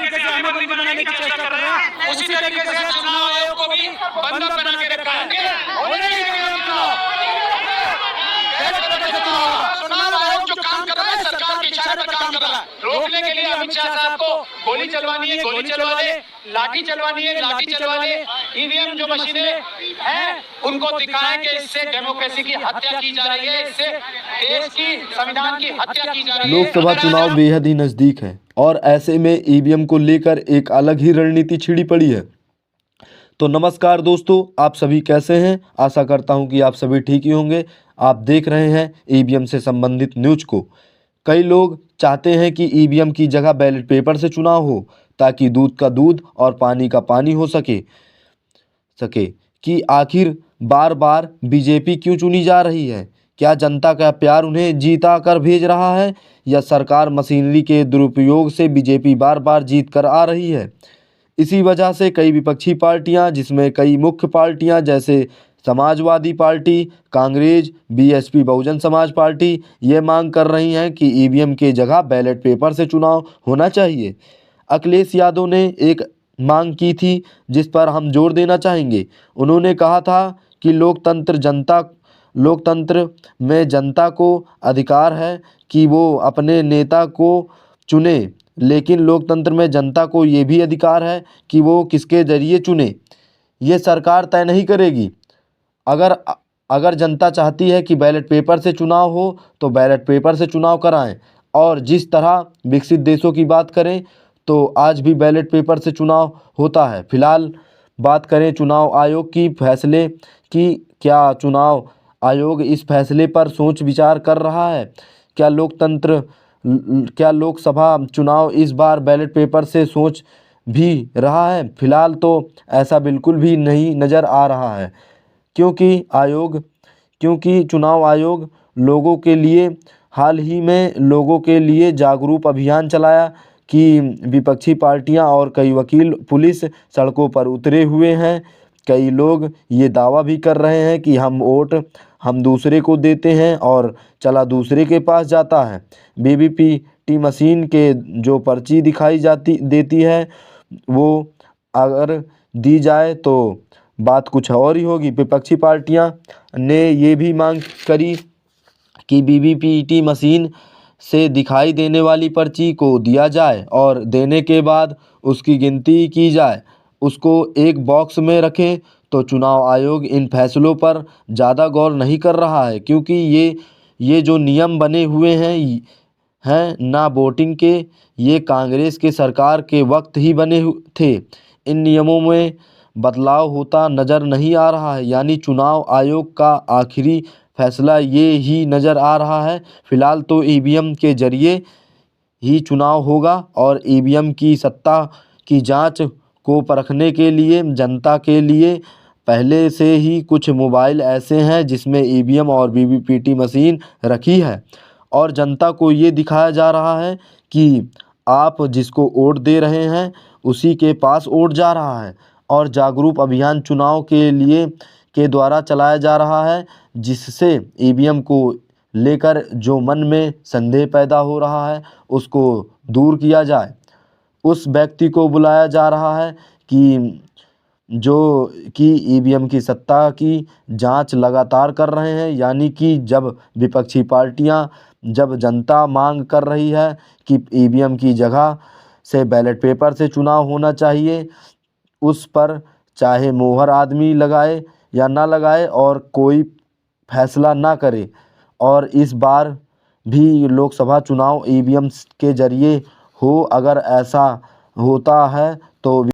तरीके से अमलबंदी बनाने की चेष्टा कर रहे हैं, उसी तरीके से चुनाव आयोग को भी बंधक बना के रखा है। चुनाव आयोग जो काम कर रहा है सरकार के इशारे पर काम कर रहा है। रोकने के लिए अमित शाह साहब को गोली चलवानी है, गोली चलवा ले, लाठी चलवानी है, लाठी चलवा ले। ईवीएम जो मशीनें हैं उनको दिखाएं कि इससे डेमोक्रेसी की हत्या की जा रही है, इससे देश की संविधान की हत्या की जा रही है। लोकसभा चुनाव बेहद ही नजदीक है और ऐसे में ईवीएम को लेकर एक अलग ही रणनीति छिड़ी पड़ी है। तो नमस्कार दोस्तों, आप सभी कैसे हैं? आशा करता हूं कि आप सभी ठीक ही होंगे। आप देख रहे हैं ईवीएम से संबंधित न्यूज को। कई लोग चाहते हैं कि ईवीएम की जगह बैलेट पेपर से चुनाव हो, ताकि दूध का दूध और पानी का पानी हो सके कि आखिर बार बार बीजेपी क्यों चुनी जा रही है? क्या जनता का प्यार उन्हें जीता कर भेज रहा है, या सरकार मशीनरी के दुरुपयोग से बीजेपी बार बार जीत कर आ रही है? इसी वजह से कई विपक्षी पार्टियां, जिसमें कई मुख्य पार्टियां जैसे Samajwadi party, Congress, BSP, Bahujan Samaj party ये मांग कर रही हैं कि ईवीएम के जगह बैलेट पेपर से चुनाव होना चाहिए। अखिलेश यादव ने एक मांग की थी जिस पर हम जोर देना चाहेंगे। उन्होंने कहा था कि लोकतंत्र में जनता को अधिकार है कि वो अपने नेता को चुने, लेकिन लोकतंत्र में जनता को ये भी अधिकार है कि वो किसके जरिए चुने। ये सरकार तय नहीं करेगी। अगर जनता चाहती है कि बैलेट पेपर से चुनाव हो तो बैलेट पेपर से चुनाव कराएं। और जिस तरह विकसित देशों की बात करें तो आज भी बैलेट पेपर से चुनाव होता है। फिलहाल बात करें चुनाव आयोग की फैसले की, क्या चुनाव आयोग इस फैसले पर सोच विचार कर रहा है? क्या लोकसभा चुनाव इस बार बैलेट पेपर से सोच भी रहा है? फिलहाल तो ऐसा बिल्कुल भी नहीं नज़र आ रहा है, क्योंकि चुनाव आयोग हाल ही में लोगों के लिए जागरूक अभियान चलाया कि विपक्षी पार्टियां और कई वकील पुलिस सड़कों पर उतरे हुए हैं। कई लोग ये दावा भी कर रहे हैं कि हम दूसरे को देते हैं और चला दूसरे के पास जाता है। वीवीपीटी मशीन के जो पर्ची दिखाई देती है वो अगर दी जाए तो बात कुछ और ही होगी। विपक्षी पार्टियां ने ये भी मांग करी कि वीवीपीटी मशीन से दिखाई देने वाली पर्ची को दिया जाए और देने के बाद उसकी गिनती की जाए, उसको एक बॉक्स में रखें। तो चुनाव आयोग इन फैसलों पर ज़्यादा गौर नहीं कर रहा है, क्योंकि ये जो नियम बने हुए हैं ना वोटिंग के, ये कांग्रेस के सरकार के वक्त ही बने थे। इन नियमों में बदलाव होता नज़र नहीं आ रहा है, यानी चुनाव आयोग का आखिरी फैसला ये ही नज़र आ रहा है। फिलहाल तो ईवीएम के जरिए ही चुनाव होगा और ईवीएम की सत्ता की जांच को परखने के लिए जनता के लिए पहले से ही कुछ मोबाइल ऐसे हैं जिसमें ईवीएम और वीवीपीटी मशीन रखी है, और जनता को ये दिखाया जा रहा है कि आप जिसको वोट दे रहे हैं उसी के पास वोट जा रहा है। और जागरूक अभियान चुनाव के द्वारा चलाया जा रहा है, जिससे ईवीएम को लेकर जो मन में संदेह पैदा हो रहा है उसको दूर किया जाए। उस व्यक्ति को बुलाया जा रहा है कि ईवीएम की सत्ता की जांच लगातार कर रहे हैं, यानी कि जब विपक्षी पार्टियां, जब जनता मांग कर रही है कि ईवीएम की जगह से बैलेट पेपर से चुनाव होना चाहिए, उस पर चाहे मोहर आदमी लगाए या ना लगाए और कोई फैसला ना करे। और इस बार भी लोकसभा चुनाव ईवीएम के जरिए हो, अगर ऐसा होता है तो